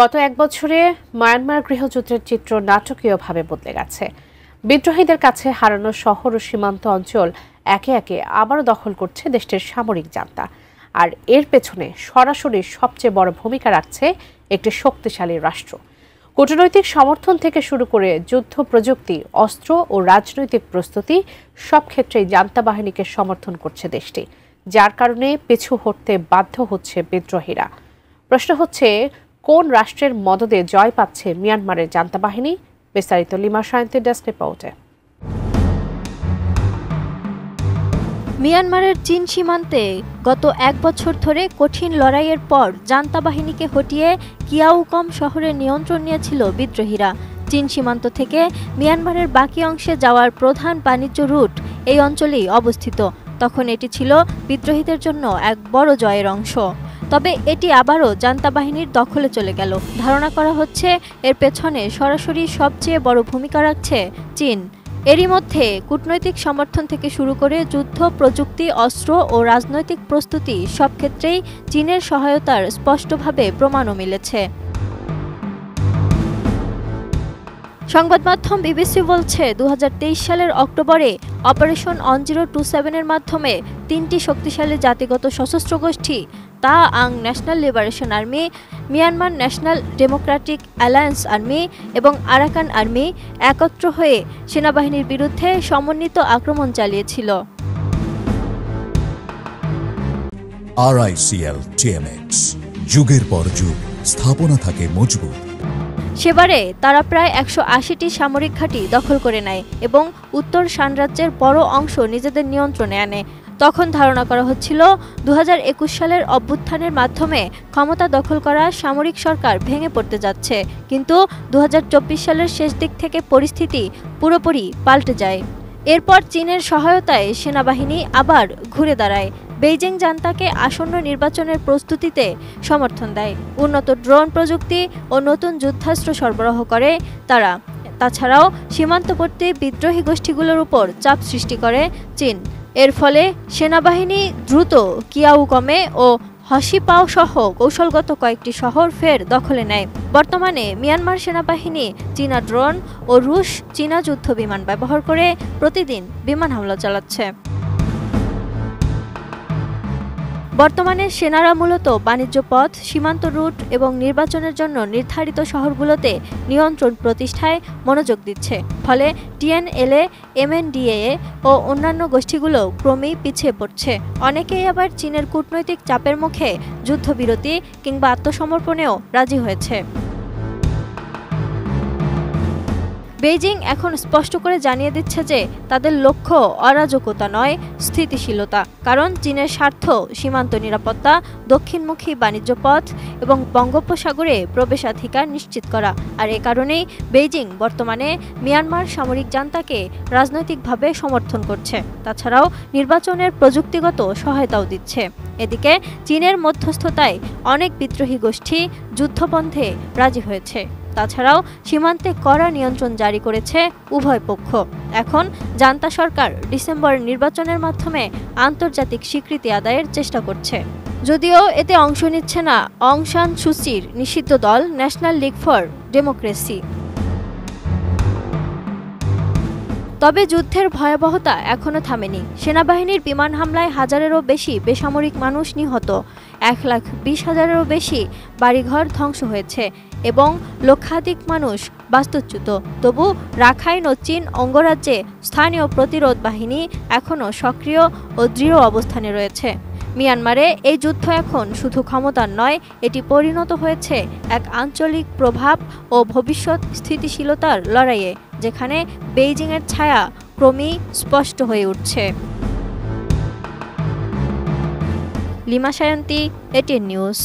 গত এক বছরে মায়ানমার গৃহযুদ্ধের চিত্র নাটকীয়ভাবে বদলে গেছে। বিদ্রোহীদের কাছে হারানো শহর ও সীমান্ত অঞ্চল একে একে আবারও দখল করছে দেশটির সামরিক জান্তা। আর এর পেছনে সরাসরি সবচেয়ে বড় ভূমিকা রাখছে একটি শক্তিশালী রাষ্ট্র। কূটনৈতিক সমর্থন থেকে শুরু করে যুদ্ধ প্রযুক্তি, অস্ত্র ও রাজনৈতিক প্রস্তুতি সব ক্ষেত্রেই জান্তা বাহিনীকে সমর্থন করছে দেশটি, যার কারণে পিছু হটতে বাধ্য হচ্ছে বিদ্রোহীরা। প্রশ্ন হচ্ছে, কোন রাষ্ট্রের মদদে জয় পাচ্ছে মিয়ানমারের জান্তা বাহিনী? বিস্তারিত লিমা সায়ন্তীর ডেস্ক রিপোর্টে। মিয়ানমারের চীন সীমান্তে গত এক বছর ধরে কঠিন লড়াইয়ের পর জান্তা বাহিনীকে হটিয়ে কিয়াউকম শহরের নিয়ন্ত্রণ নিয়েছিল বিদ্রোহীরা। চীন সীমান্ত থেকে মিয়ানমারের বাকি অংশে যাওয়ার প্রধান বাণিজ্য রুট এই অঞ্চলেই অবস্থিত। তখন এটি ছিল বিদ্রোহীদের জন্য এক বড় জয়ের অংশ। তবে এটি আবারও জান্তা বাহিনীর দখলে চলে গেল। ধারণা করা হচ্ছে এর পেছনে সরাসরি সবচেয়ে বড় ভূমিকা রাখছে চীন। এরই মধ্যে কূটনৈতিক সমর্থন থেকে শুরু করে যুদ্ধ প্রযুক্তি, অস্ত্র ও রাজনৈতিক প্রস্তুতি সব ক্ষেত্রেই চীনের সহায়তার স্পষ্টভাবে প্রমাণও মিলেছে। সংবাদ মাধ্যম বিবিসি বলছে, 2023 সালের অক্টোবরে অপারেশন 1027 এর মাধ্যমে তিনটি শক্তিশালী জাতিগত সশস্ত্র গোষ্ঠী তা আং national liberation army, Myanmar national Democratic alliance army এবং আরাকান আর্মি একত্র হয়ে সেনাবাহিনীর বিরুদ্ধে সমন্বিত আক্রমণ চালিয়েছিল। RICL TMX, যুগের পর যুগ স্থাপনা থাকে মজবুত। সেবারে তারা প্রায় 180টি সামরিক ঘাঁটি দখল করে নেয় এবং উত্তর শান রাজ্যের বড় অংশ নিজেদের নিয়ন্ত্রণে আনে। তখন ধারণা করা হচ্ছিল 2021 সালের অভ্যুত্থানের মাধ্যমে ক্ষমতা দখল করা সামরিক সরকার ভেঙে পড়তে যাচ্ছে, কিন্তু 2024 সালের শেষ দিক থেকে পরিস্থিতি পুরোপুরি পাল্টে যায়। এরপর চীনের সহায়তায় সেনাবাহিনী আবার ঘুরে দাঁড়ায়। বেইজিং জান্তাকে আসন্ন নির্বাচনের প্রস্তুতিতে সমর্থন দেয়, উন্নত ড্রোন প্রযুক্তি ও নতুন যুদ্ধাস্ত্র সরবরাহ করে তারা। তাছাড়াও সীমান্তবর্তী বিদ্রোহী গোষ্ঠীগুলোর উপর চাপ সৃষ্টি করে চীন। এর ফলে সেনাবাহিনী দ্রুত কিয়াউকমে ও হসিপাও সহ কৌশলগত কয়েকটি শহর ফের দখলে নেয়। বর্তমানে মিয়ানমার সেনাবাহিনী চীনা ড্রোন ও রুশ চীনা যুদ্ধ বিমান ব্যবহার করে প্রতিদিন বিমান হামলা চালাচ্ছে। বর্তমানে সেনারা মূলত বাণিজ্য পথ, সীমান্ত রুট এবং নির্বাচনের জন্য নির্ধারিত শহরগুলোতে নিয়ন্ত্রণ প্রতিষ্ঠায় মনোযোগ দিচ্ছে। ফলে TNLA, MNDAA ও অন্যান্য গোষ্ঠীগুলো ক্রমেই পিছিয়ে পড়ছে। অনেকেই আবার চীনের কূটনৈতিক চাপের মুখে যুদ্ধবিরতি কিংবা আত্মসমর্পণেও রাজি হয়েছে। বেইজিং এখন স্পষ্ট করে জানিয়ে দিচ্ছে যে তাদের লক্ষ্য অরাজকতা নয়, স্থিতিশীলতা। কারণ চীনের স্বার্থ সীমান্ত নিরাপত্তা, দক্ষিণমুখী বাণিজ্য পথ এবং বঙ্গোপসাগরে প্রবেশাধিকার নিশ্চিত করা। আর এ কারণেই বেইজিং বর্তমানে মিয়ানমার সামরিক জান্তাকে রাজনৈতিকভাবে সমর্থন করছে। তাছাড়াও নির্বাচনের প্রযুক্তিগত সহায়তাও দিচ্ছে। এদিকে চীনের মধ্যস্থতায় অনেক বিদ্রোহী গোষ্ঠী যুদ্ধবন্ধে রাজি হয়েছে। তাছাড়াও সীমান্তে কড়া নিয়ন্ত্রণ জারি করেছে উভয় পক্ষ। এখন জান্তা সরকার ডিসেম্বর নির্বাচনের মাধ্যমে আন্তর্জাতিক স্বীকৃতি আদায়ের চেষ্টা করছে। যদিও এতে অংশ নিচ্ছে না অং সান সুচির নিষিদ্ধ দল ন্যাশনাল লীগ ফর ডেমোক্রেসি। তবে যুদ্ধের ভয়াবহতা এখনো থামেনি। সেনাবাহিনীর বিমান হামলায় হাজারেরও বেশি বেসামরিক মানুষ নিহত, 1,20,000-এরও বেশি বাড়িঘর ধ্বংস হয়েছে এবং লক্ষাধিক মানুষ বাস্তুচ্যুত। তবু রাখাইন ও চীন অঙ্গরাজ্যে স্থানীয় প্রতিরোধ বাহিনী এখনও সক্রিয় ও দৃঢ় অবস্থানে রয়েছে। মিয়ানমারে এই যুদ্ধ এখন শুধু ক্ষমতার নয়, এটি পরিণত হয়েছে এক আঞ্চলিক প্রভাব ও ভবিষ্যৎ স্থিতিশীলতার লড়াইয়ে, যেখানে বেইজিংয়ের ছায়া ক্রমেই স্পষ্ট হয়ে উঠছে। Lima Sayanti, ATN news.